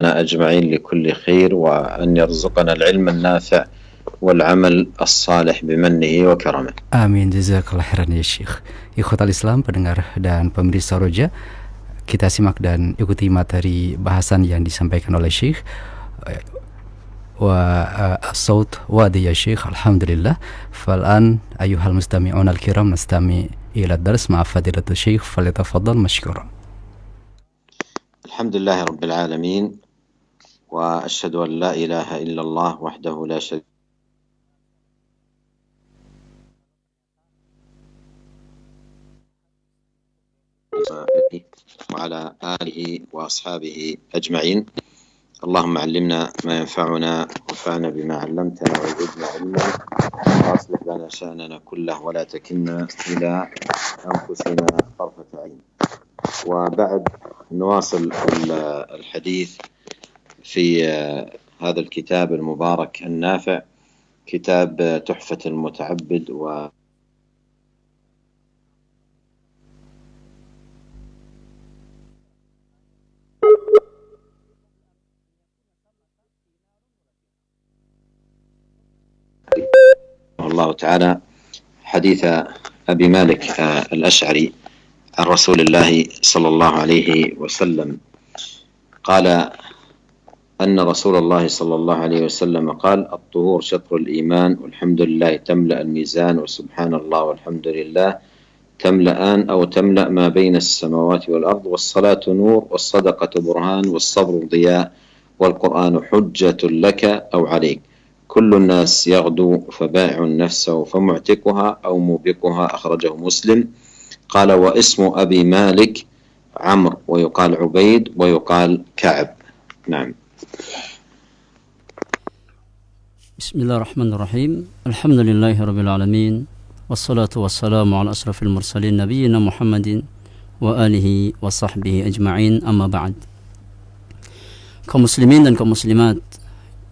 أجمعين لكل خير وأن يرزقنا العلم النافع والعمل الصالح بمنه وكرمه. Amin, jazakallah khairan ya Syekh. Ikhwatal Islam, pendengar dan pemirsa Roja, kita simak dan ikuti materi bahasan yang disampaikan oleh Syekh. والصوت وادي يا شيخ الحمد لله. فالآن أيها المستمعون الكرام نستمع إلى الدرس مع فضيلة الشيخ فليتفضل مشكورا. الحمد لله رب العالمين وأشهد أن لا إله إلا الله وحده لا شريك له وعلى آله وأصحابه أجمعين. اللهم علمنا ما ينفعنا وانفعنا بما علمتنا وزدنا علما واصلح لنا شأننا كله ولا تكلنا إلى أنفسنا طرفة عين. وبعد نواصل الحديث في هذا الكتاب المبارك النافع، كتاب تحفة المتعبد الله تعالى حديث أبي مالك الأشعري عن رسول الله صلى الله عليه وسلم قال أن رسول الله صلى الله عليه وسلم قال: الطهور شطر الإيمان والحمد لله تملأ الميزان وسبحان الله والحمد لله تملأان أو تملأ ما بين السماوات والأرض والصلاة نور والصدقة برهان والصبر ضياء والقرآن حجة لك أو عليك كل الناس يغدو فبائع نفسه فمعتقها أو موبقها أخرجه مسلم. قال: واسم أبي مالك عمرو ويقال عبيد ويقال كعب. نعم. بسم الله الرحمن الرحيم. الحمد لله رب العالمين والصلاة والسلام على أشرف المرسلين نبينا محمد وآله وصحبه أجمعين. أما بعد. Kaum muslimin dan kaum muslimat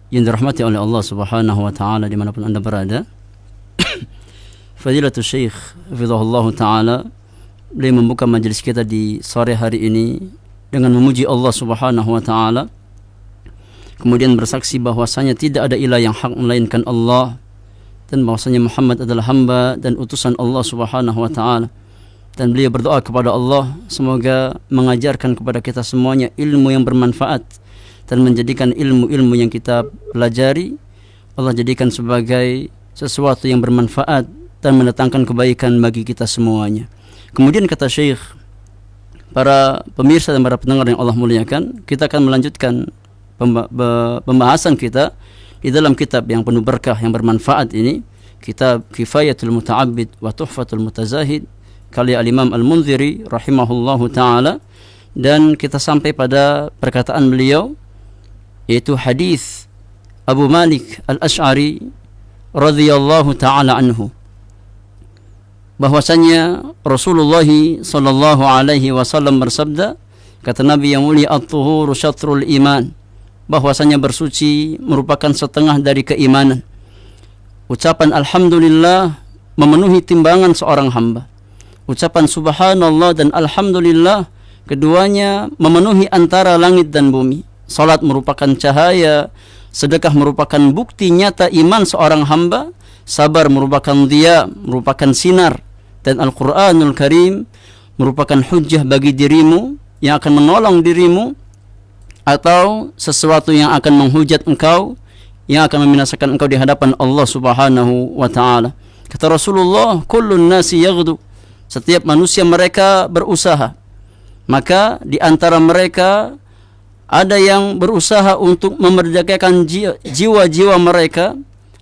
yang dirahmati oleh Allah Subhanahu wa taala dimanapun Anda berada. Fadilatul Syekh hafizahullah taala beliau membuka majelis kita di sore hari ini dengan memuji Allah Subhanahu wa taala, kemudian bersaksi bahwasanya tidak ada ilah yang hak melainkan Allah, dan bahwasanya Muhammad adalah hamba dan utusan Allah Subhanahu wa taala. Dan beliau berdoa kepada Allah semoga mengajarkan kepada kita semuanya ilmu yang bermanfaat dan menjadikan ilmu-ilmu yang kita pelajari Allah jadikan sebagai sesuatu yang bermanfaat dan mendatangkan kebaikan bagi kita semuanya. Kemudian kata Syekh, para pemirsa dan para pendengar yang Allah muliakan, kita akan melanjutkan pembahasan kita di dalam kitab yang penuh berkah yang bermanfaat ini, kitab Kifayatul Muta'abbid wa Tuhfatul Mutazahid karya Al-Imam Al-Munziri rahimahullahu ta'ala. Dan kita sampai pada perkataan beliau, yaitu hadis Abu Malik Al-Ash'ari radhiyallahu ta'ala anhu, bahwasanya Rasulullah sallallahu alaihi wasallam bersabda, kata Nabi yang mulia, at-tuhuru syatrul iman, bahwasanya bersuci merupakan setengah dari keimanan. Ucapan alhamdulillah memenuhi timbangan seorang hamba. Ucapan subhanallah dan alhamdulillah keduanya memenuhi antara langit dan bumi. Salat merupakan cahaya, sedekah merupakan bukti nyata iman seorang hamba, sabar merupakan diya, merupakan sinar, dan Al-Quranul Karim merupakan hujjah bagi dirimu yang akan menolong dirimu atau sesuatu yang akan menghujat engkau, yang akan membinasakan engkau di hadapan Allah Subhanahu wa ta'ala. Kata Rasulullah, kullun nasi yaghdu, setiap manusia mereka berusaha, maka di antara mereka ada yang berusaha untuk memerdekakan jiwa-jiwa mereka,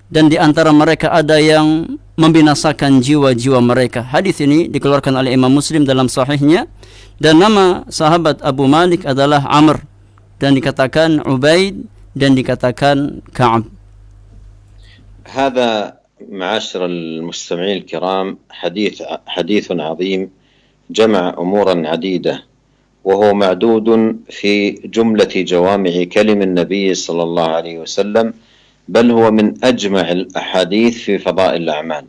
dan di antara mereka ada yang membinasakan jiwa-jiwa mereka. Hadis ini dikeluarkan oleh Imam Muslim dalam sahihnya, dan nama sahabat Abu Malik adalah Amr, dan dikatakan Ubaid, dan dikatakan Ka'ab. هذا معاشر المستمعين الكرام حديث عظيم جمع أمورا عديدة، وهو معدود في جملة جوامع كلم النبي صلى الله عليه وسلم، بل هو من أجمع الأحاديث في فضائل الأعمال،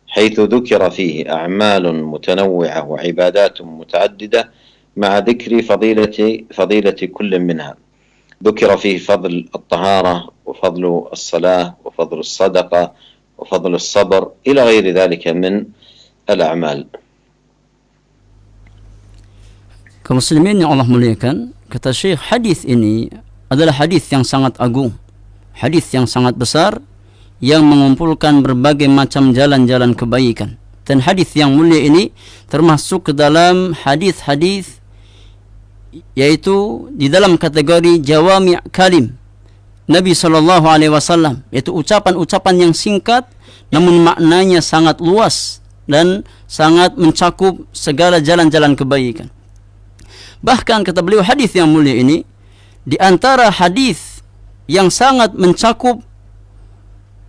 حيث ذكر فيه أعمال متنوعة وعبادات متعددة مع ذكر فضيلة كل منها. ذكر فيه فضل الطهارة وفضل الصلاة وفضل الصدقة وفضل الصبر إلى غير ذلك من الأعمال. Kaum muslimin yang Allah muliakan, kata Syekh, hadis ini adalah hadis yang sangat agung, hadis yang sangat besar, yang mengumpulkan berbagai macam jalan-jalan kebaikan. Dan hadis yang mulia ini termasuk ke dalam hadis-hadis, yaitu di dalam kategori jawami' kalim Nabi SAW, yaitu ucapan-ucapan yang singkat namun maknanya sangat luas dan sangat mencakup segala jalan-jalan kebaikan. Bahkan kata beliau, hadis yang mulia ini di antara hadis yang sangat mencakup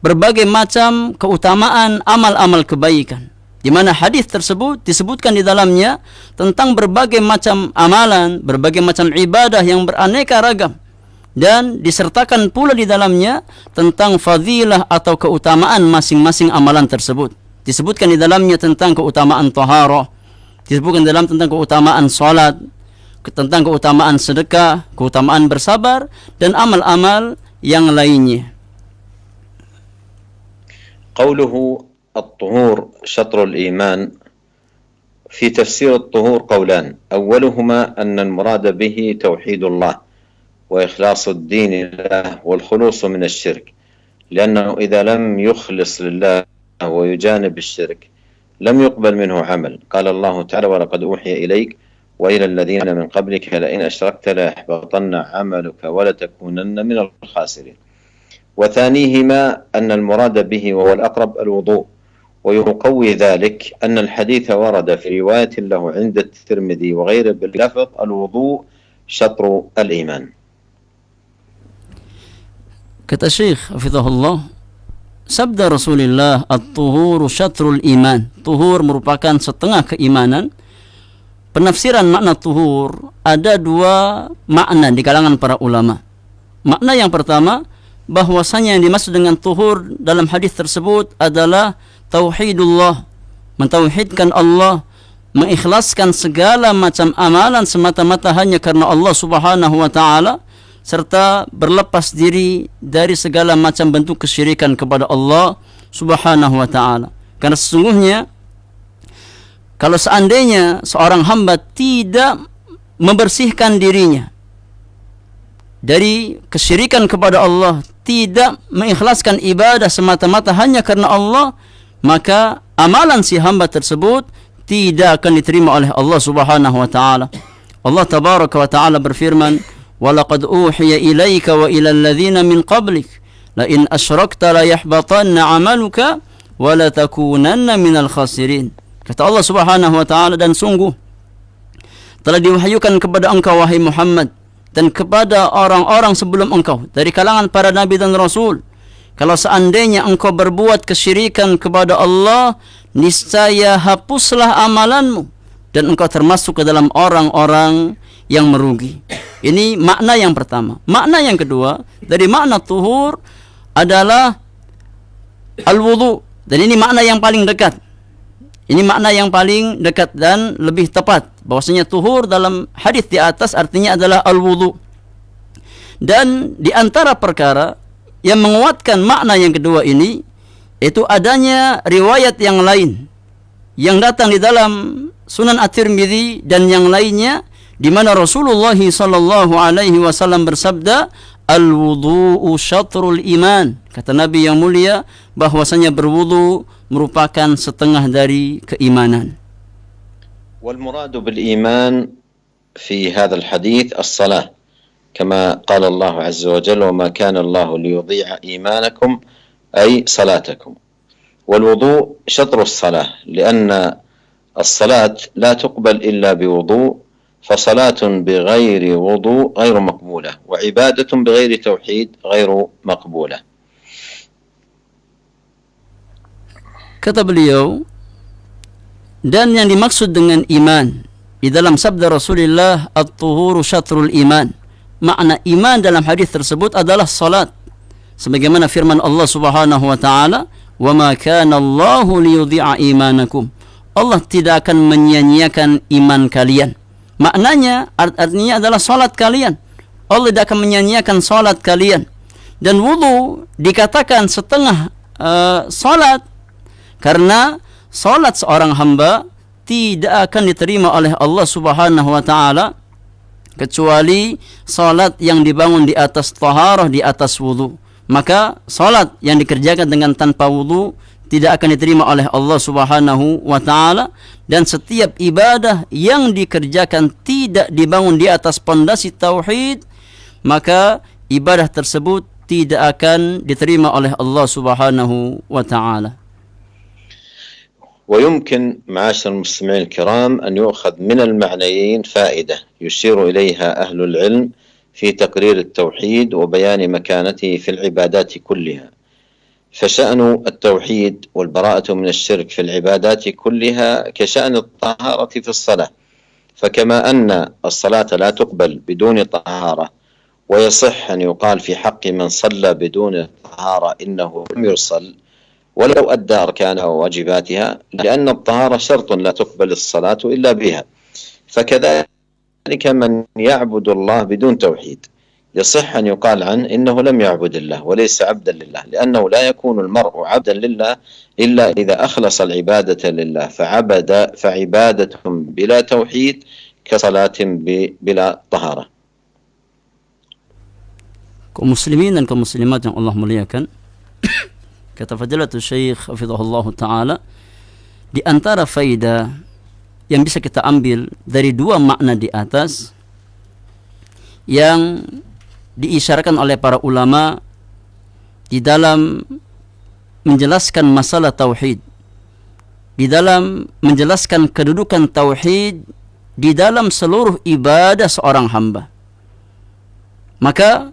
berbagai macam keutamaan amal-amal kebaikan, di mana hadis tersebut disebutkan di dalamnya tentang berbagai macam amalan, berbagai macam ibadah yang beraneka ragam, dan disertakan pula di dalamnya tentang fadilah atau keutamaan masing-masing amalan tersebut. Disebutkan di dalamnya tentang keutamaan taharah, disebutkan di dalam tentang keutamaan salat, tentang keutamaan sedekah, keutamaan bersabar, dan amal-amal yang lainnya. قوله الطهور شطر الإيمان، في تفسير الطهور قولان، أولهما أن المراد به توحيد الله وإخلاص الدين له والخلوص من الشرك، لأنه إذا لم يخلص لله ويجانب الشرك لم يقبل منه عمل. قال الله تعالى: ولقد أوحي إليك وإلى الذين من قبلك لئن أشركت ليحبطن عملك ولتكونن من الخاسرين. وثانيهما أن المراد به وهو الأقرب الوضوء، ويقوي ذلك أن الحديث ورد في رواية له عند الترمذي وغيره باللفظ: الوضوء شطر الإيمان. Kata Syekh hafizahullah, sabda Rasulullah, at-tuhuru syatrul iman, tuhur merupakan setengah keimanan. Penafsiran makna tuhur ada dua makna di kalangan para ulama. Makna yang pertama, bahwasanya yang dimaksud dengan tuhur dalam hadis tersebut adalah tauhidullah, mentauhidkan Allah, mengikhlaskan segala macam amalan semata-mata hanya karena Allah Subhanahu wa taala, serta berlepas diri dari segala macam bentuk kesyirikan kepada Allah Subhanahu wa taala. Karena sesungguhnya kalau seandainya seorang hamba tidak membersihkan dirinya dari kesyirikan kepada Allah, tidak mengikhlaskan ibadah semata-mata hanya karena Allah, maka amalan si hamba tersebut tidak akan diterima oleh Allah Subhanahu wa taala. Allah tabaraka wa taala berfirman: "Walaqad uhiya ilaika wa ilal ladzina min qablik la in asyrakta la yahbatanna 'amaluka wa la takunanna minal khasirin." Kata Allah Subhanahu wa taala, dan sungguh telah diwahyukan kepada engkau wahai Muhammad dan kepada orang-orang sebelum engkau dari kalangan para nabi dan rasul, kalau seandainya engkau berbuat kesyirikan kepada Allah, niscaya hapuslah amalanmu dan engkau termasuk ke dalam orang-orang yang merugi. Ini makna yang pertama. Makna yang kedua dari makna tuhur adalah al-wudu, dan ini makna yang paling dekat. Ini makna yang paling dekat dan lebih tepat, bahwasanya tuhur dalam hadis di atas artinya adalah al-wudu. Dan di antara perkara yang menguatkan makna yang kedua ini, itu adanya riwayat yang lain yang datang di dalam Sunan At-Tirmidzi dan yang lainnya, di mana Rasulullah sallallahu alaihi wasallam bersabda, al-wudu'u syatrul iman. Kata Nabi yang mulia bahwasanya berwudu merupakan setengah dari keimanan. والمراد بالإيمان في هذا الحديث الصلاة، كما قال الله عز وجل: وما كان الله ليضيع إيمانكم أي صلاتكم. والوضوء شطر الصلاة، لأن الصلاة لا تقبل إلا بوضوء، فصلاة بغير وضوء غير مقبولة، وعبادة بغير توحيد غير مقبولة. Kata beliau, dan yang dimaksud dengan iman di dalam sabda Rasulullah, at-tuhuru syatrul iman, makna iman dalam hadis tersebut adalah salat, sebagaimana firman Allah Subhanahu wa taala, "Wa ma kana Allahu liyudhi'a imanakum." Allah tidak akan menyia-nyiakan iman kalian. Maknanya artinya adalah salat kalian. Allah tidak akan menyanyiakan salat kalian. Dan wudu dikatakan setengah salat, karena salat seorang hamba tidak akan diterima oleh Allah Subhanahu wa taala kecuali salat yang dibangun di atas taharah, di atas wudu. Maka salat yang dikerjakan dengan tanpa wudu tidak akan diterima oleh Allah Subhanahu wa taala, dan setiap ibadah yang dikerjakan tidak dibangun di atas pondasi tauhid, maka ibadah tersebut tidak akan diterima oleh Allah Subhanahu wa taala. ويمكن معاشر المستمعين الكرام أن يؤخذ من المعنيين فائدة يشير إليها أهل العلم في تقرير التوحيد وبيان مكانته في العبادات كلها. فشأن التوحيد والبراءة من الشرك في العبادات كلها كشأن الطهارة في الصلاة، فكما أن الصلاة لا تقبل بدون طهارة، ويصح أن يقال في حق من صلى بدون طهارة إنه لم يصل ولو أدى أركانها وواجباتها، لأن الطهارة شرط لا تقبل الصلاة إلا بها. فكذلك من يعبد الله بدون توحيد يصح أن يقال عنه إنه لم يعبد الله وليس عبدا لله، لأنه لا يكون المرء عبدا لله إلا إذا أخلص العبادة لله، فعبادة بلا توحيد كصلاة بلا طهارة. Kaum muslimin dan kaum muslimat yang Allah muliakan, kata Fadilatul Syekh hafizahullah ta'ala, di antara faidah yang bisa kita ambil dari dua makna di atas yang diisyaratkan oleh para ulama di dalam menjelaskan masalah tauhid, di dalam menjelaskan kedudukan tauhid di dalam seluruh ibadah seorang hamba. Maka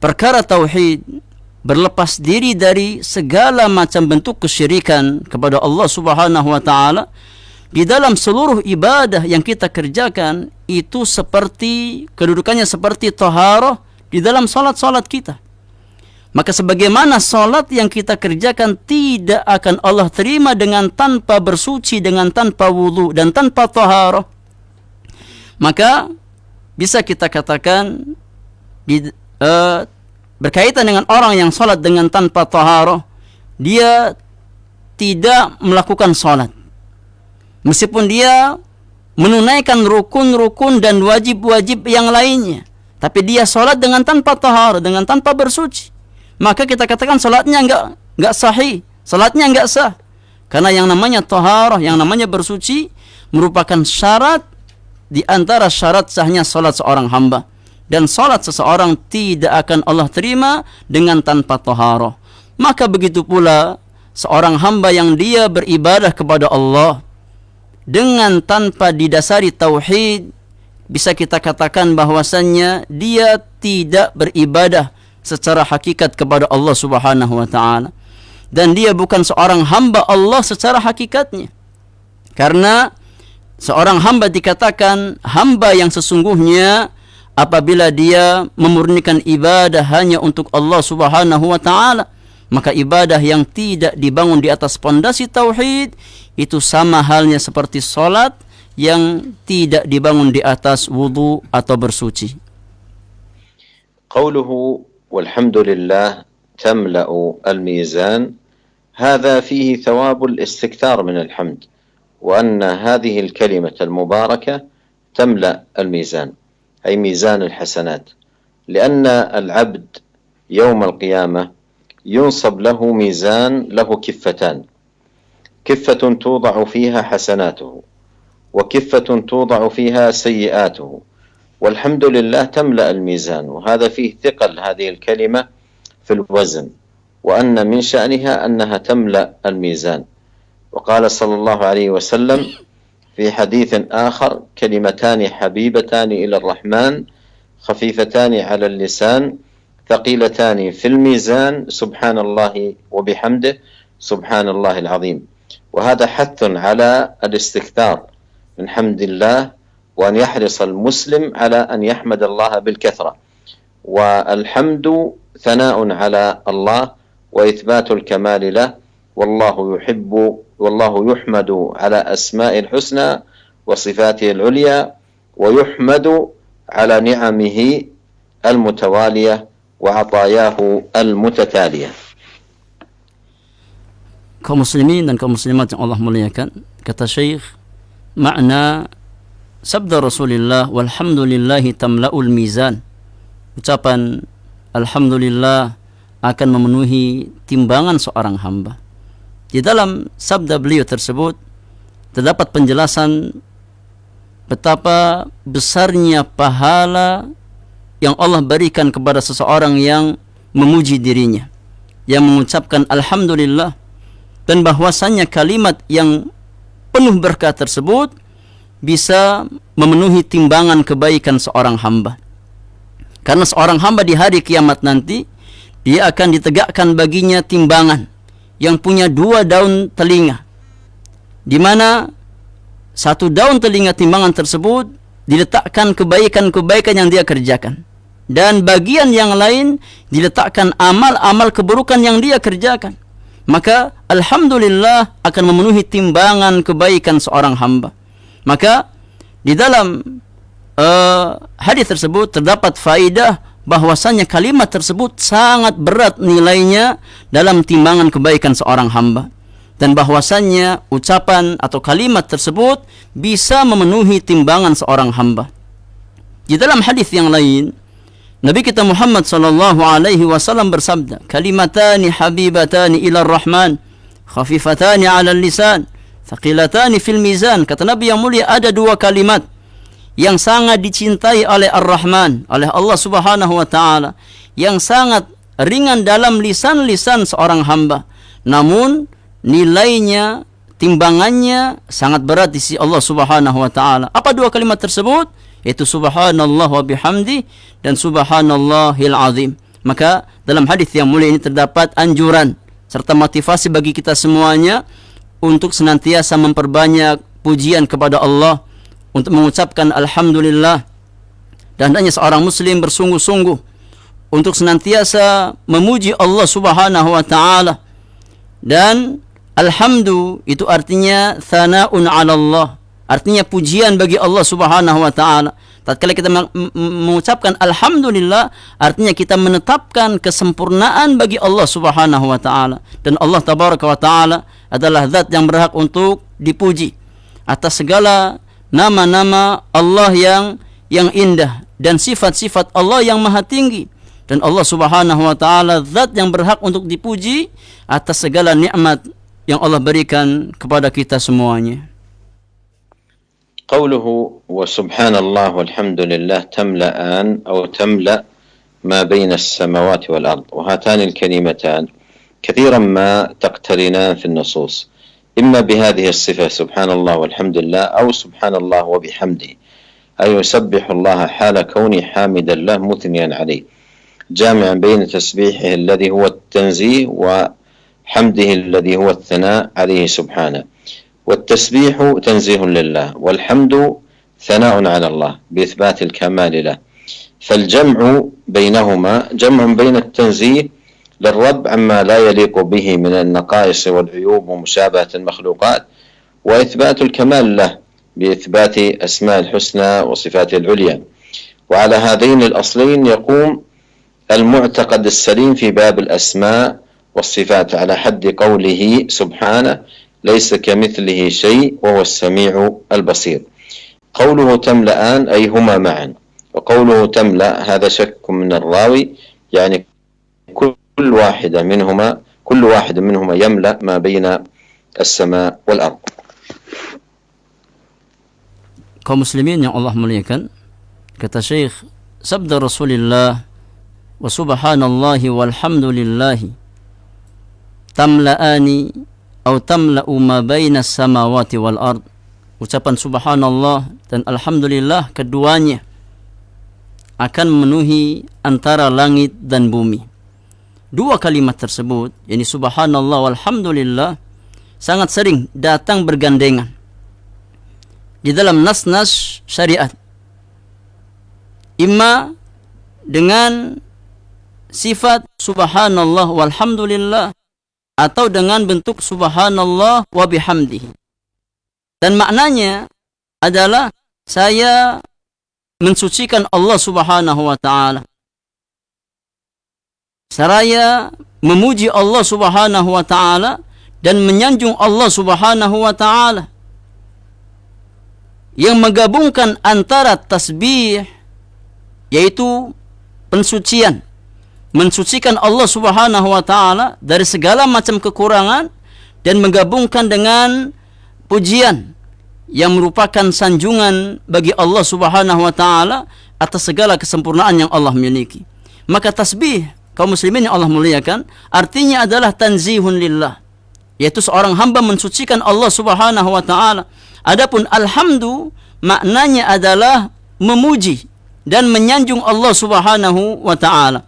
perkara tauhid, berlepas diri dari segala macam bentuk kesyirikan kepada Allah Subhanahu wa taala di dalam seluruh ibadah yang kita kerjakan, itu seperti kedudukannya seperti taharah di dalam salat-salat kita. Maka sebagaimana salat yang kita kerjakan tidak akan Allah terima dengan tanpa bersuci, dengan tanpa wudu dan tanpa taharah, maka bisa kita katakan berkaitan dengan orang yang salat dengan tanpa taharah, dia tidak melakukan salat, meskipun dia menunaikan rukun-rukun dan wajib-wajib yang lainnya, tapi dia salat dengan tanpa taharah, dengan tanpa bersuci, maka kita katakan salatnya enggak sahih, salatnya enggak sah. Karena yang namanya taharah, yang namanya bersuci merupakan syarat di antara syarat sahnya salat seorang hamba. Dan salat seseorang tidak akan Allah terima dengan tanpa taharah. Maka begitu pula seorang hamba yang dia beribadah kepada Allah dengan tanpa didasari tauhid, bisa kita katakan bahwasannya dia tidak beribadah secara hakikat kepada Allah Subhanahu wa taala, dan dia bukan seorang hamba Allah secara hakikatnya. Karena seorang hamba dikatakan hamba yang sesungguhnya apabila dia memurnikan ibadah hanya untuk Allah Subhanahu wa taala. Maka ibadah yang tidak dibangun di atas pondasi tauhid itu sama halnya seperti salat yang tidak dibangun di atas wudu atau bersuci. Qauluhu walhamdulillah tamla'u al-mizan, hadha fihi thawab al-istikthar min al-hamd, wa anna hadhihi al-kalimah al-mubarakah tamla' al-mizan, أي ميزان الحسنات، لأن العبد يوم القيامة ينصب له ميزان له كفتان، كفة توضع فيها حسناته وكفة توضع فيها سيئاته، والحمد لله تملأ الميزان، وهذا فيه ثقل هذه الكلمة في الوزن، وأن من شأنها أنها تملأ الميزان. وقال صلى الله عليه وسلم في حديث آخر: كلمتان حبيبتان إلى الرحمن خفيفتان على اللسان ثقيلتان في الميزان سبحان الله وبحمده سبحان الله العظيم. وهذا حث على الاستكثار من حمد الله، وأن يحرص المسلم على أن يحمد الله بالكثرة. والحمد ثناء على الله وإثبات الكمال له، والله يحمد على أسماء الحسنى وصفاته العليا، ويحمد على نعمه المتوالية وعطاياه المتتالية. Kaum muslimin dan kaum muslimat yang Allah muliakan, kata Syekh, makna sabda Rasulullah walhamdulillahi tamla'ul mizan, ucapan alhamdulillah akan memenuhi timbangan seorang hamba. Di dalam sabda beliau tersebut terdapat penjelasan betapa besarnya pahala yang Allah berikan kepada seseorang yang memuji dirinya, yang mengucapkan alhamdulillah, dan bahwasannya kalimat yang penuh berkah tersebut bisa memenuhi timbangan kebaikan seorang hamba. Karena seorang hamba di hari kiamat nanti, dia akan ditegakkan baginya timbangan yang punya 2 daun telinga, di mana 1 daun telinga timbangan tersebut diletakkan kebaikan-kebaikan yang dia kerjakan, dan bagian yang lain diletakkan amal-amal keburukan yang dia kerjakan. Maka alhamdulillah akan memenuhi timbangan kebaikan seorang hamba. Maka di dalam hadis tersebut terdapat faidah bahwasanya kalimat tersebut sangat berat nilainya dalam timbangan kebaikan seorang hamba, dan bahwasanya ucapan atau kalimat tersebut bisa memenuhi timbangan seorang hamba. Di dalam hadis yang lain, Nabi kita Muhammad sallallahu alaihi wasallam bersabda, kalimatani habibatani ila rahman, khafifatani ala lisan, thaqilatani fil mizan. Kata Nabi yang mulia, ada 2 kalimat yang sangat dicintai oleh Ar-Rahman, oleh Allah Subhanahu wa taala, yang sangat ringan dalam lisan-lisan seorang hamba, namun nilainya, timbangannya sangat berat di sisi Allah Subhanahu wa taala. Apa 2 kalimat tersebut? Yaitu subhanallah wa bihamdi dan subhanallahil azim. Maka dalam hadis yang mulia ini terdapat anjuran serta motivasi bagi kita semuanya untuk senantiasa memperbanyak pujian kepada Allah, untuk mengucapkan alhamdulillah, dan hendaknya seorang muslim bersungguh-sungguh untuk senantiasa memuji Allah Subhanahu wa taala. Dan alhamdu itu artinya thana'un 'ala Allah, artinya pujian bagi Allah Subhanahu wa taala. Tatkala kita mengucapkan alhamdulillah, artinya kita menetapkan kesempurnaan bagi Allah Subhanahu wa taala, dan Allah tabaraka wa taala adalah zat yang berhak untuk dipuji atas segala nama-nama Allah yang indah dan sifat-sifat Allah yang maha tinggi. Dan Allah Subhanahu wa taala zat yang berhak untuk dipuji atas segala nikmat yang Allah berikan kepada kita semuanya. قوله وسبحان الله والحمد لله تملأان أو تملأ ما بين السماوات والأرض، وهاتان الكلمتان كثيرا ما تقترنان في النصوص، إما بهذه الصفة سبحان الله والحمد لله، أو سبحان الله وبحمده، أي يسبح الله حال كوني حامدا له مثنيا عليه، جامعا بين تسبيحه الذي هو التنزيه وحمده الذي هو الثناء عليه سبحانه. والتسبيح تنزيه لله، والحمد ثناء على الله بإثبات الكمال له، فالجمع بينهما جمع بين التنزيه للرب عما لا يليق به من النقائص والعيوب ومشابهة المخلوقات، وإثبات الكمال له بإثبات أسماء الحسنى وصفاته العليا. وعلى هذين الأصلين يقوم المعتقد السليم في باب الأسماء والصفات، على حد قوله سبحانه ليس كمثله شيء وهو السميع البصير. قوله تملأان أي هما معا، وقوله تملأ هذا شك من الراوي، يعني كل واحد منهما يملأ ما بين السماء والأرض. Kaum muslimin yang Allah muliakan, kata Syekh, sabda Rasulullah wa subhanallahi walhamdulillahi tamla'ani atau tamla'u ma baina samawati wal ard. Ucapan subhanallah dan alhamdulillah keduanya akan memenuhi antara langit dan bumi. 2 kalimat tersebut, yakni subhanallah walhamdulillah, sangat sering datang bergandengan di dalam nas-nas syariat, imma dengan sifat subhanallah walhamdulillah atau dengan bentuk subhanallah wa bihamdihi. Dan maknanya adalah saya mensucikan Allah Subhanahu wa taala. Seraya memuji Allah Subhanahu wa taala dan menyanjung Allah Subhanahu wa taala, yang menggabungkan antara tasbih, yaitu pensucian, mensucikan Allah Subhanahu wa taala dari segala macam kekurangan, dan menggabungkan dengan pujian yang merupakan sanjungan bagi Allah Subhanahu wa taala atas segala kesempurnaan yang Allah miliki. Maka tasbih, kaum muslimin yang Allah muliakan, artinya adalah tanzihun lillah, yaitu seorang hamba mensucikan Allah Subhanahu wa taala. Adapun alhamdu, maknanya adalah memuji dan menyanjung Allah Subhanahu wa taala,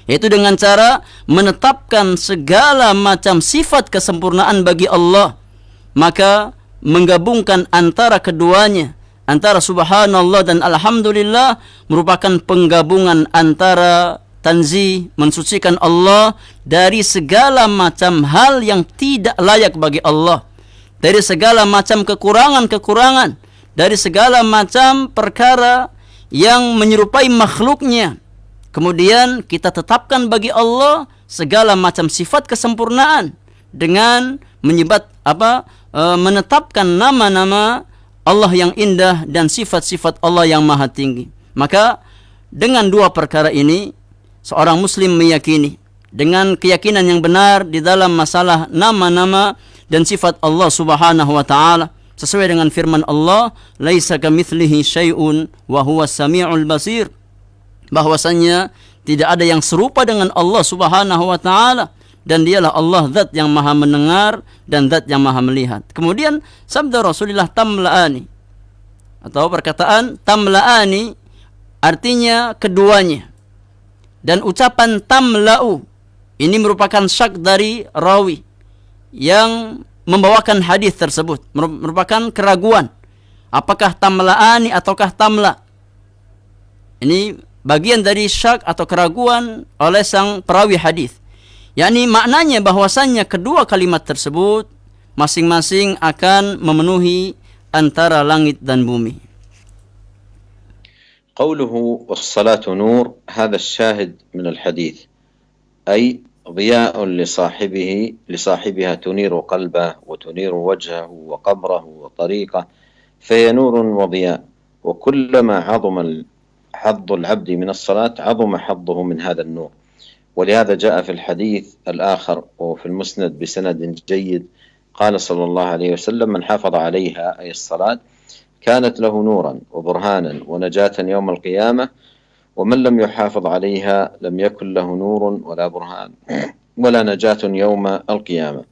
yaitu dengan cara menetapkan segala macam sifat kesempurnaan bagi Allah. Maka menggabungkan antara keduanya, antara subhanallah dan alhamdulillah, merupakan penggabungan antara tanzih, mensucikan Allah dari segala macam hal yang tidak layak bagi Allah, dari segala macam kekurangan-kekurangan, dari segala macam perkara yang menyerupai makhluknya. Kemudian kita tetapkan bagi Allah segala macam sifat kesempurnaan dengan menetapkan nama-nama Allah yang indah dan sifat-sifat Allah yang maha tinggi. Maka dengan dua perkara ini, seorang muslim meyakini dengan keyakinan yang benar di dalam masalah nama-nama dan sifat Allah Subhanahu wa taala, sesuai dengan firman Allah, laisa kamitslihi syai'un wa huwas samiul basir, bahwasanya tidak ada yang serupa dengan Allah Subhanahu wa taala, dan dialah Allah zat yang maha mendengar dan zat yang maha melihat. Kemudian sabda Rasulullah tamla'ani, atau perkataan tamla'ani artinya keduanya, dan ucapan tamla'u ini merupakan syak dari rawi yang membawakan hadis tersebut, merupakan keraguan apakah tamla'ani ataukah tamla. Ini bagian dari syak atau keraguan oleh sang perawi hadis, yakni maknanya bahwasannya kedua kalimat tersebut masing-masing akan memenuhi antara langit dan bumi. قوله والصلاة نور هذا الشاهد من الحديث، أي ضياء لصاحبها تنير قلبه وتنير وجهه وقبره وطريقه، فهي نور وضياء، وكلما عظم حظ العبد من الصلاة عظم حظه من هذا النور. ولهذا جاء في الحديث الآخر وفي المسند بسند جيد قال صلى الله عليه وسلم من حافظ عليها أي الصلاة كانت له نورا وبرهانا ونجاة يوم القيامة، ومن لم يحافظ عليها لم يكن له نور ولا برهان ولا نجاة يوم القيامة.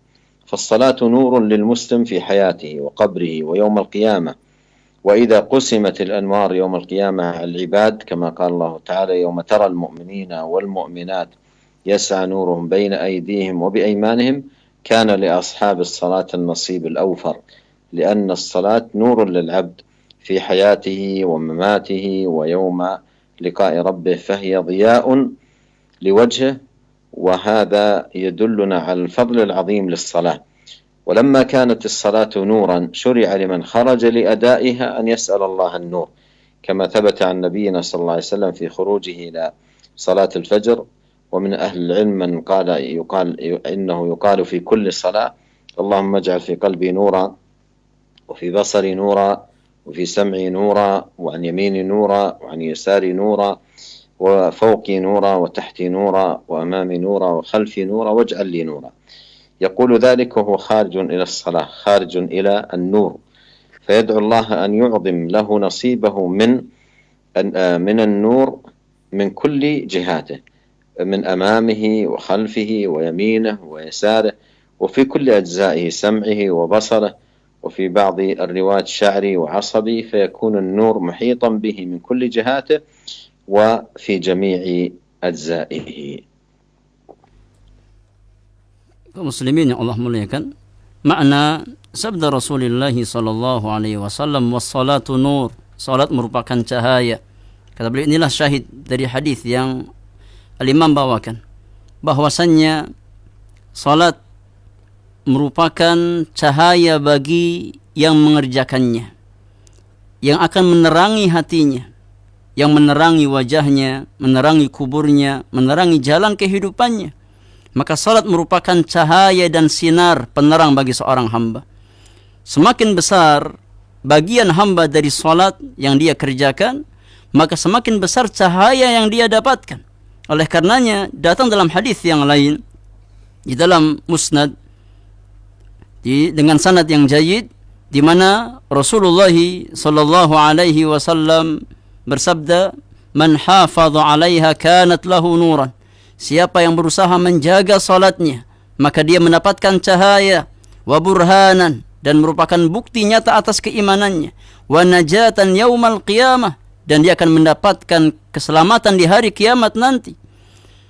فالصلاة نور للمسلم في حياته وقبره ويوم القيامة، وإذا قسمت الأنوار يوم القيامة على العباد كما قال الله تعالى يوم ترى المؤمنين والمؤمنات يسعى نورهم بين أيديهم وبأيمانهم كان لأصحاب الصلاة النصيب الأوفر، لأن الصلاة نور للعبد في حياته ومماته ويوم لقاء ربه، فهي ضياء لوجهه، وهذا يدلنا على الفضل العظيم للصلاة. ولما كانت الصلاة نورا شرع لمن خرج لأدائها أن يسأل الله النور، كما ثبت عن نبينا صلى الله عليه وسلم في خروجه إلى صلاة الفجر. ومن أهل العلم من إنه يقال في كل صلاة اللهم اجعل في قلبي نورا وفي بصري نورا وفي سمعي نورا وعن يميني نورا وعن يساري نورا وفوقي نورا وتحتي نورا وأمامي نورا وخلفي نورا واجعل لي نورا. يقول ذلك وهو خارج إلى الصلاة، خارج إلى النور، فيدعو الله أن يعظم له نصيبه من النور من كل جهاته، من أمامه وخلفه ويمينه ويساره وفي كل أجزائه، سمعه وبصره، وفي بعض الروايات شعري وعصبي، فيكون النور محيطا به من كل جهاته وفي جميع أجزائه. Muslimin yang Allah muliakan, makna sabda Rasulullah sallallahu alaihi wasallam wassalatu nur, salat merupakan cahaya. Kata beliau, inilah syahid dari hadis yang al-Imam bawakan, bahwasannya salat merupakan cahaya bagi yang mengerjakannya, yang akan menerangi hatinya, yang menerangi wajahnya, menerangi kuburnya, menerangi jalan kehidupannya. Maka salat merupakan cahaya dan sinar penerang bagi seorang hamba. Semakin besar bagian hamba dari salat yang dia kerjakan, maka semakin besar cahaya yang dia dapatkan. Oleh karenanya datang dalam hadis yang lain di dalam Musnad dengan sanad yang jayyid, di mana Rasulullah sallallahu alaihi wasallam bersabda, "Man hafadha 'alaiha kanat lahu nuran." Siapa yang berusaha menjaga salatnya, maka dia mendapatkan cahaya, wa burhanan, dan merupakan bukti nyata atas keimanannya, wa najatan yaumal qiyamah, dan dia akan mendapatkan keselamatan di hari kiamat nanti.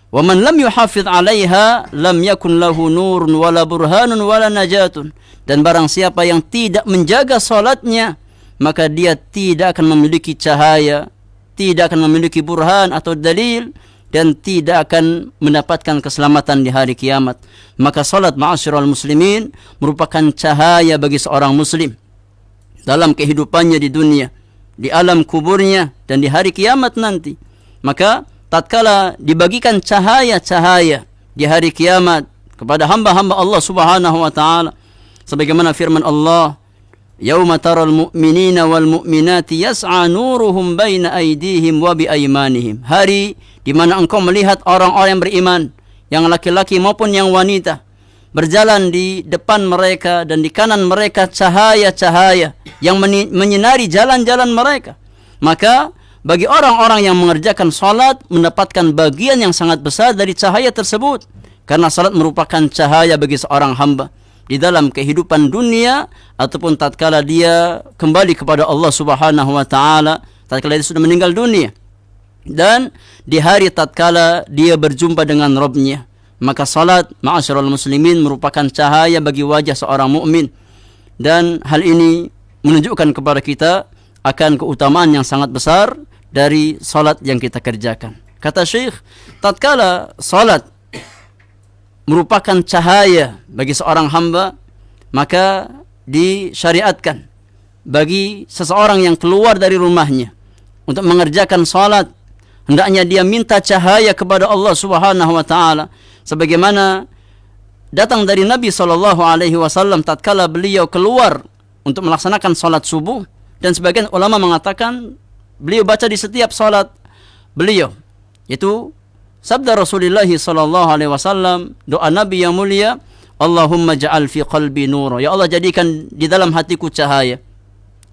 Wa man lam yuhafidh 'alaiha lam yakun lahu nurun wala burhanun wala najatun. Dan barang siapa yang tidak menjaga salatnya, maka dia tidak akan memiliki cahaya, tidak akan memiliki burhan atau dalil, dan tidak akan mendapatkan keselamatan di hari kiamat. Maka salat, ma'asyiral muslimin, merupakan cahaya bagi seorang muslim dalam kehidupannya di dunia, di alam kuburnya, dan di hari kiamat nanti. Maka tatkala dibagikan cahaya-cahaya di hari kiamat kepada hamba-hamba Allah Subhanahu wa taala, sebagaimana firman Allah, "Yauma taral mu'minina wal mu'minati yas'a nuruhum baina aydihim wa bi aymanihim." Hari di mana engkau melihat orang-orang yang beriman, yang laki-laki maupun yang wanita, berjalan di depan mereka dan di kanan mereka cahaya-cahaya yang menyinari jalan-jalan mereka. Maka bagi orang-orang yang mengerjakan salat mendapatkan bagian yang sangat besar dari cahaya tersebut, karena salat merupakan cahaya bagi seorang hamba di dalam kehidupan dunia ataupun tatkala dia kembali kepada Allah Subhanahu wa taala, tatkala dia sudah meninggal dunia, dan di hari tatkala dia berjumpa dengan Rabb-Nya. Maka salat, ma'asyiral muslimin, merupakan cahaya bagi wajah seorang mukmin, dan hal ini menunjukkan kepada kita akan keutamaan yang sangat besar dari salat yang kita kerjakan. Kata Syekh, tatkala salat merupakan cahaya bagi seorang hamba, maka disyariatkan bagi seseorang yang keluar dari rumahnya untuk mengerjakan salat, hendaknya dia minta cahaya kepada Allah Subhanahu wa taala, sebagaimana datang dari Nabi sallallahu alaihi wasallam tatkala beliau keluar untuk melaksanakan salat subuh, dan sebagian ulama mengatakan beliau baca di setiap salat beliau, yaitu sabda Rasulullah sallallahu alaihi wasallam, doa Nabi yang mulia, "Allahumma ja'al fi qalbi nura." Ya Allah, jadikan di dalam hatiku cahaya.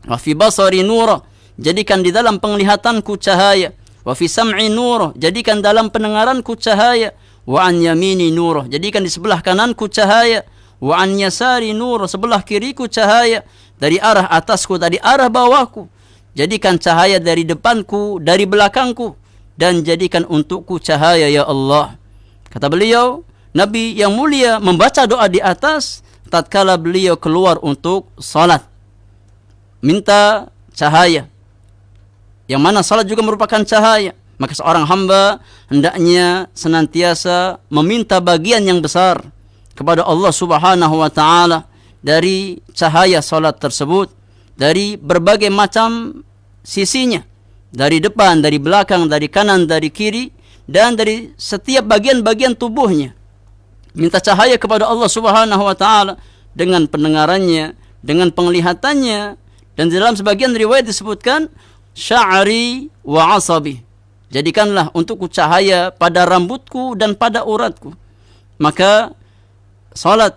Wa fi basari nura, jadikan di dalam penglihatanku cahaya. Wa fi sam'i nura, jadikan dalam pendengaranku cahaya. Wa an yamini nura, jadikan di sebelah kananku cahaya. Wa an yasari nura, sebelah kiriku cahaya. Dari arah atasku, dari arah bawahku. Jadikan cahaya dari depanku, dari belakangku, dan jadikan untukku cahaya ya Allah. Kata beliau, Nabi yang mulia membaca doa di atas tatkala beliau keluar untuk salat, minta cahaya, yang mana salat juga merupakan cahaya. Maka seorang hamba hendaknya senantiasa meminta bagian yang besar kepada Allah Subhanahu wa taala dari cahaya salat tersebut, dari berbagai macam sisinya, dari depan, dari belakang, dari kanan, dari kiri, dan dari setiap bagian-bagian tubuhnya. Minta cahaya kepada Allah Subhanahu wa taala dengan pendengarannya, dengan penglihatannya, dan di dalam sebagian riwayat disebutkan sya'ri wa asabi. Jadikanlah untukku cahaya pada rambutku dan pada uratku. Maka salat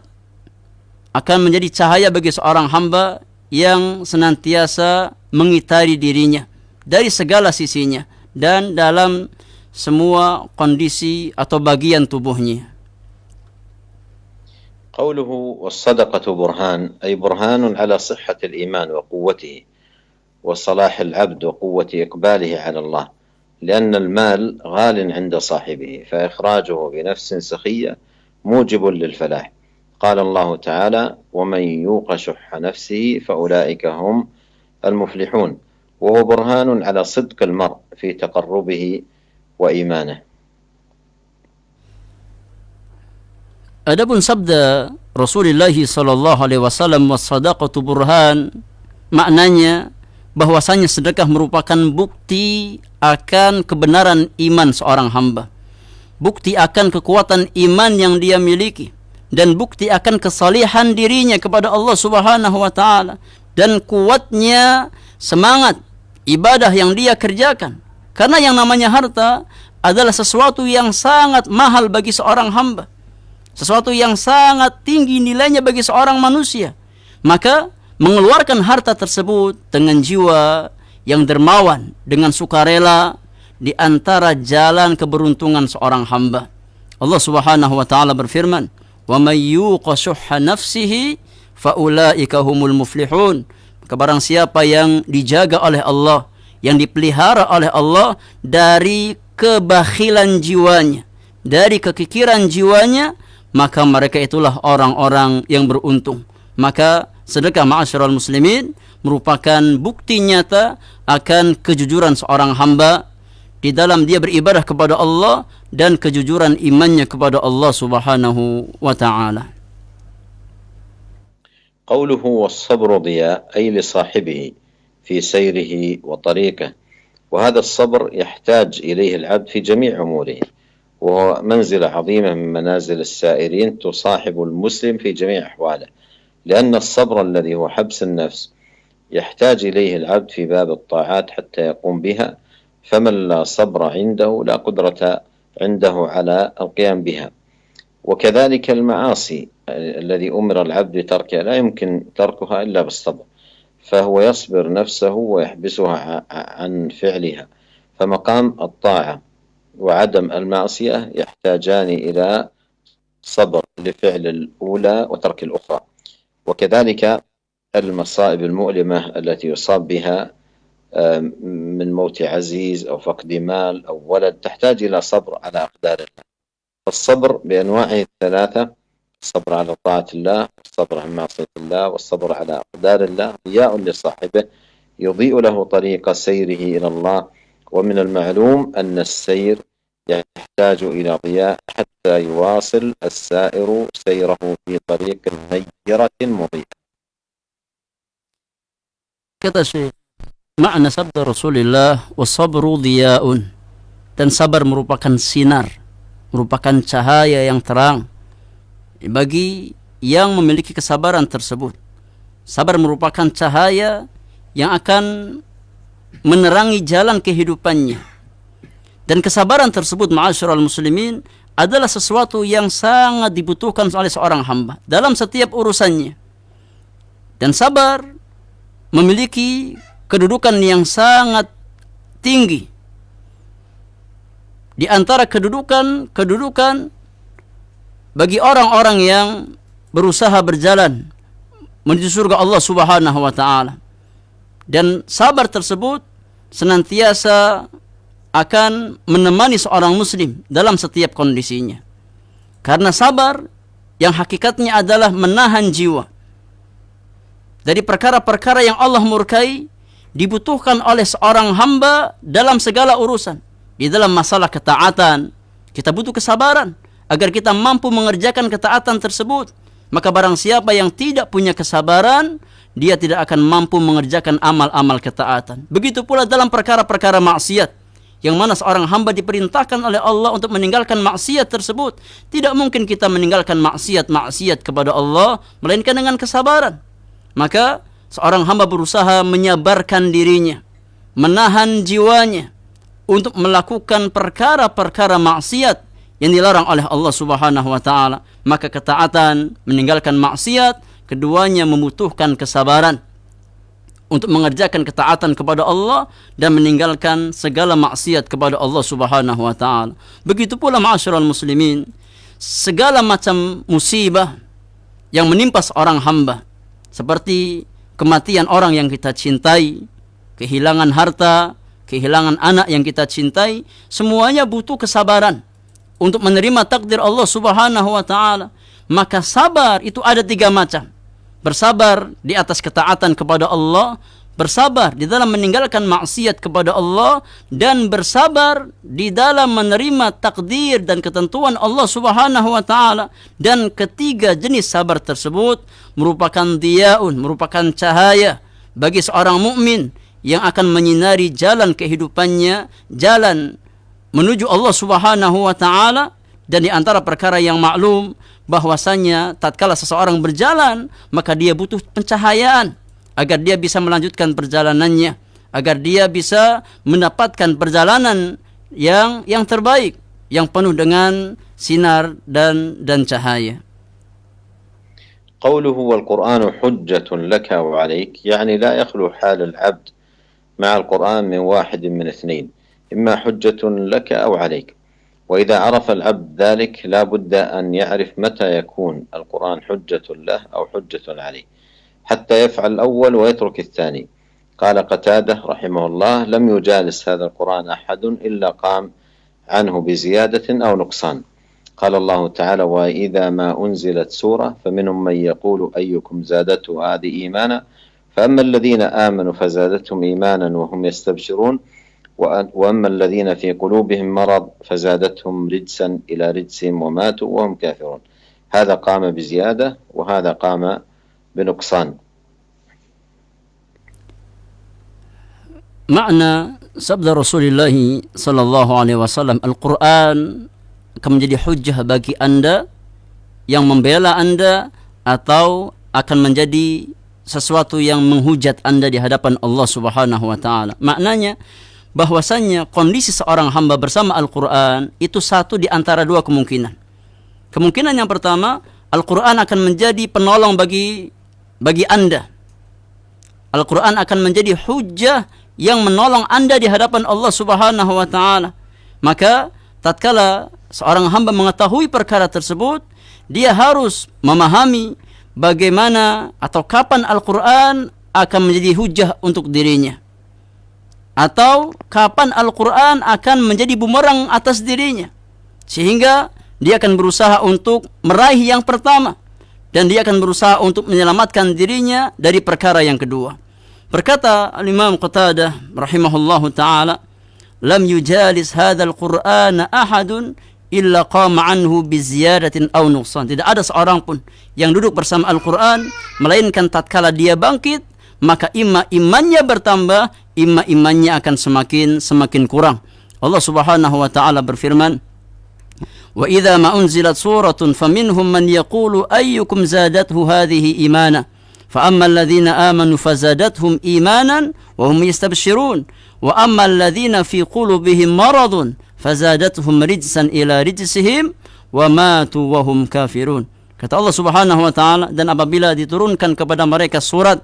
akan menjadi cahaya bagi seorang hamba yang senantiasa mengitari dirinya dari segala sisinya dan dalam semua kondisi atau bagian tubuhnya. قوله والصدقة برهان أي برهان على صحة الإيمان وقوته وصلاح العبد وقوة إقباله على الله، لأن المال غال عند صاحبه، فإخراجه بنفس سخية موجب للفلاح. قال الله تعالى: ومن يوق شح نفسه فأولئك هم المفلحون. وهو برهان على صدق المرء في تقربه وإيمانه. Adapun sabda Rasulullah sallallahu alaihi wasallam, was-sadaqatu burhan, maknanya bahwasanya sedekah merupakan bukti akan kebenaran iman seorang hamba, bukti akan kekuatan iman yang dia miliki, dan bukti akan kesalihan dirinya kepada Allah Subhanahu wa taala, dan kuatnya semangat ibadah yang dia kerjakan. Karena yang namanya harta adalah sesuatu yang sangat mahal bagi seorang hamba, sesuatu yang sangat tinggi nilainya bagi seorang manusia. Maka mengeluarkan harta tersebut dengan jiwa yang dermawan, dengan sukarela, di antara jalan keberuntungan seorang hamba. Allah Subhanahu wa taala berfirman, "Wa may yuqa syuhha nafsihi fa ulaika humul muflihun." Maka barang siapa yang dijaga oleh Allah, yang dipelihara oleh Allah dari kebakhilan jiwanya, dari kekikiran jiwanya, maka mereka itulah orang-orang yang beruntung. Maka sedekah, ma'asyiral muslimin, merupakan bukti nyata akan kejujuran seorang hamba di dalam dia beribadah kepada Allah dan kejujuran imannya kepada Allah Subhanahu wa taala. قوله والصبر ضياء أي لصاحبه في سيره وطريقه، وهذا الصبر يحتاج إليه العبد في جميع أموره، وهو منزلة عظيمة من منازل السائرين تصاحب المسلم في جميع أحواله، لأن الصبر الذي هو حبس النفس يحتاج إليه العبد في باب الطاعات حتى يقوم بها، فمن لا صبر عنده لا قدرة عنده على القيام بها. وكذلك المعاصي الذي أمر العبد بتركها لا يمكن تركها إلا بالصبر، فهو يصبر نفسه ويحبسها عن فعلها، فمقام الطاعة وعدم المعصية يحتاجان إلى صبر لفعل الأولى وترك الأخرى. وكذلك المصائب المؤلمة التي يصاب بها من موت عزيز أو فقد مال أو ولد تحتاج إلى صبر على أقدار الله. فالصبر بأنواعه الثلاثة، الصبر على طاعة الله، والصبر عن معصية الله، والصبر على أقدار الله، ضياء لصاحبه يضيء له طريق سيره إلى الله. ومن المعلوم أن السير يحتاج إلى ضياء حتى يواصل السائر سيره في طريق نيرة مضيئة. Kata Syekh, makna sabda Rasulullah, wasabru dhiya'un, dan sabar merupakan sinar, merupakan cahaya yang terang bagi yang memiliki kesabaran tersebut. Sabar merupakan cahaya yang akan menerangi jalan kehidupannya. Dan kesabaran tersebut, ma'asyiral muslimin, adalah sesuatu yang sangat dibutuhkan oleh seorang hamba dalam setiap urusannya. Dan sabar memiliki kedudukan yang sangat tinggi di antara kedudukan bagi orang-orang yang berusaha berjalan menuju surga Allah Subhanahu wa taala. Dan sabar tersebut senantiasa akan menemani seorang muslim dalam setiap kondisinya. Karena sabar yang hakikatnya adalah menahan jiwa dari perkara-perkara yang Allah murkai, dibutuhkan oleh seorang hamba dalam segala urusan. Di dalam masalah ketaatan, kita butuh kesabaran agar kita mampu mengerjakan ketaatan tersebut. Maka barang siapa yang tidak punya kesabaran, dia tidak akan mampu mengerjakan amal-amal ketaatan. Begitu pula dalam perkara-perkara maksiat, yang mana seorang hamba diperintahkan oleh Allah untuk meninggalkan maksiat tersebut. Tidak mungkin kita meninggalkan maksiat kepada Allah melainkan dengan kesabaran. Maka seorang hamba berusaha menyabarkan dirinya, menahan jiwanya untuk melakukan perkara-perkara maksiat yang dilarang oleh Allah Subhanahu wa taala. Maka ketaatan, meninggalkan maksiat, keduanya membutuhkan kesabaran untuk mengerjakan ketaatan kepada Allah dan meninggalkan segala maksiat kepada Allah Subhanahu wa taala. Begitu pula ma'asyiral muslimin, segala macam musibah yang menimpa seorang hamba, seperti kematian orang yang kita cintai, kehilangan harta, kehilangan anak yang kita cintai, semuanya butuh kesabaran untuk menerima takdir Allah Subhanahu wa taala. Maka sabar itu ada 3 macam. Bersabar di atas ketaatan kepada Allah, bersabar di dalam meninggalkan maksiat kepada Allah, dan bersabar di dalam menerima takdir dan ketentuan Allah Subhanahu wa taala. Dan ketiga jenis sabar tersebut merupakan diyaun, merupakan cahaya bagi seorang mukmin yang akan menyinari jalan kehidupannya, jalan menuju Allah Subhanahu wa taala. Dan di antara perkara yang maklum bahwasanya tatkala seseorang berjalan, maka dia butuh pencahayaan agar dia bisa melanjutkan perjalanannya, agar dia bisa mendapatkan perjalanan yang terbaik, yang penuh dengan sinar dan cahaya. قوله والقرآن حجة لك وعليك يعني لا يخلو حال العبد مع القرآن من واحد من اثنين، إما حجة لك أو عليك. وإذا عرف العبد ذلك لا بد أن يعرف متى يكون القرآن حجة له أو حجة عليه حتى يفعل الأول ويترك الثاني. قال قتادة رحمه الله لم يجالس هذا القرآن أحد إلا قام عنه بزيادة أو نقصان. قال الله تعالى وإذا ما أنزلت سورة فمنهم من يقول أيكم زادته هذه إيمانا فأما الذين آمنوا فزادتهم إيمانا وهم يستبشرون وأما الذين في قلوبهم مرض فزادتهم رجسا إلى رجسهم وماتوا وهم كافرون. هذا قام بزيادة وهذا قام بنقصان. Makna sabda Rasulullah sallallahu alaihi wasallam, Al-Quran akan menjadi hujjah bagi anda yang membela anda atau akan menjadi sesuatu yang menghujat anda di hadapan Allah Subhanahu wa taala. Maknanya bahwasanya kondisi seorang hamba bersama Al-Quran itu satu di antara dua kemungkinan. Kemungkinan yang pertama, Al-Quran akan menjadi penolong bagi anda. Al-Quran akan menjadi hujjah yang menolong anda di hadapan Allah Subhanahu wa taala. Maka tatkala seorang hamba mengetahui perkara tersebut, dia harus memahami bagaimana atau kapan Al-Quran akan menjadi hujjah untuk dirinya, atau kapan Al-Quran akan menjadi bumerang atas dirinya, sehingga dia akan berusaha untuk meraih yang pertama dan dia akan berusaha untuk menyelamatkan dirinya dari perkara yang kedua. Berkata Al-Imam Qatadah rahimahullahu ta'ala, lam yujalis hadzal Qur'ana ahadun illa qama anhu biziyadatin aw nuqsan. Tidak ada seorang pun yang duduk bersama Al-Quran melainkan tatkala dia bangkit, maka imma imannya bertambah, imma imannya akan semakin kurang. Allah Subhanahu wa taala berfirman, wa idza ma unzilat suratun faminhum man yaqulu ayyukum zadathu hadhihi imana fa ammal ladzina amanu fazadathum imanan wa hum yastabshirun wa ammal ladzina fi qulubihim maradun fazadathum rijsan ila rijsihim wa matu wa hum kafirun. Kata Allah Subhanahu wa taala, dan apabila diturunkan kepada mereka surat,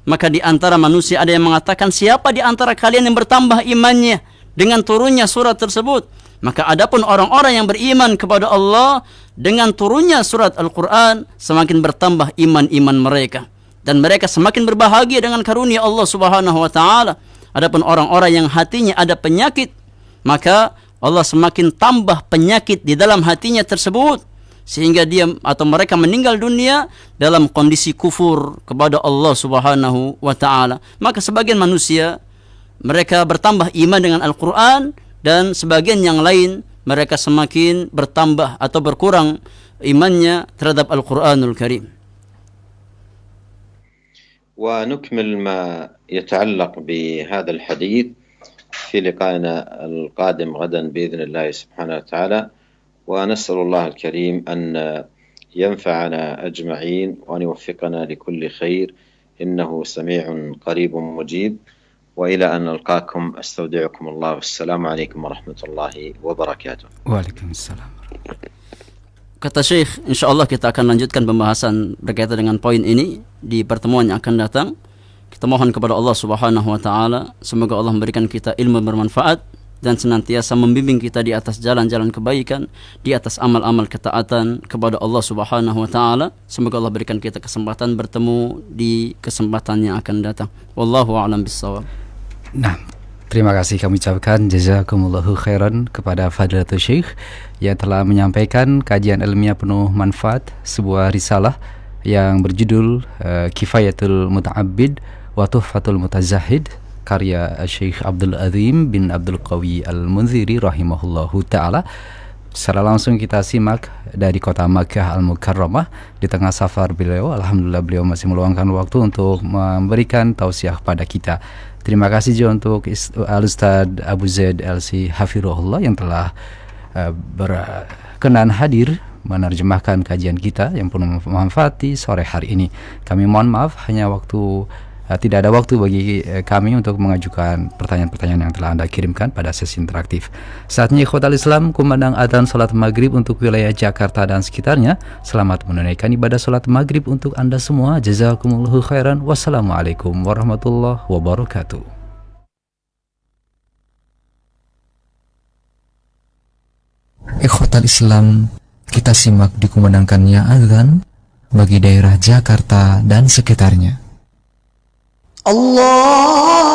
maka di antara manusia ada yang mengatakan, siapa di antara kalian yang bertambah imannya dengan turunnya surat tersebut? Maka adapun orang-orang yang beriman kepada Allah dengan turunnya surat Al-Quran, semakin bertambah iman mereka, dan mereka semakin berbahagia dengan karunia Allah Subhanahu wa taala. Adapun orang-orang yang hatinya ada penyakit, maka Allah semakin tambah penyakit di dalam hatinya tersebut, sehingga dia atau mereka meninggal dunia dalam kondisi kufur kepada Allah Subhanahu wa taala. Maka sebagian manusia mereka bertambah iman dengan Al-Quran, dan sebagian yang lain mereka semakin bertambah atau berkurang imannya terhadap Al-Quranul Karim. ونكمل ما يتعلق بهذا الحديث في لقائنا القادم غدا بإذن الله سبحانه وتعالى، ونسأل الله الكريم أن ينفعنا أجمعين وأن يوفقنا لكل خير، إنه سميع قريب مجيب. وإلى أن نلقاكم أستودعكم الله، والسلام عليكم ورحمة الله وبركاته. Waalaikumsalam. Kata Syekh, insyaAllah kita akan lanjutkan pembahasan berkaitan dengan poin ini di pertemuan yang akan datang. Kita mohon kepada Allah Subhanahu wa taala, semoga Allah memberikan kita ilmu bermanfaat dan senantiasa membimbing kita di atas jalan-jalan kebaikan, di atas amal-amal ketaatan kepada Allah Subhanahu wa taala. Semoga Allah berikan kita kesempatan bertemu di kesempatan yang akan datang. Wallahu a'lam bissawab. Nah, terima kasih kami ucapkan jazakumullahu khairan kepada Fadilatul Syekh yang telah menyampaikan kajian ilmiah penuh manfaat, sebuah risalah yang berjudul Kifayatul Muta'abbid wa Tuhfatul Mutazahid, karya Syekh Abdul Azim bin Abdul Qawi Al-Munziri rahimahullahu ta'ala. Secara langsung kita simak dari kota Makkah Al-Mukarramah di tengah safar beliau. Alhamdulillah beliau masih meluangkan waktu untuk memberikan tausiah pada kita. Terima kasih juga untuk Al-Ustaz Abu Zaid LC Hafirullah yang telah berkenan hadir menerjemahkan kajian kita yang penuh manfaat di sore hari ini. Kami mohon maaf, tidak ada waktu bagi kami untuk mengajukan pertanyaan-pertanyaan yang telah Anda kirimkan pada sesi interaktif. Saatnya ikhwatal Islam kumandang adzan salat maghrib untuk wilayah Jakarta dan sekitarnya. Selamat menunaikan ibadah salat maghrib untuk Anda semua. Jazakumullahu khairan. Wassalamualaikum warahmatullahi wabarakatuh. Ikhwatal Islam, kita simak dikumandangkannya adzan bagi daerah Jakarta dan sekitarnya. Allah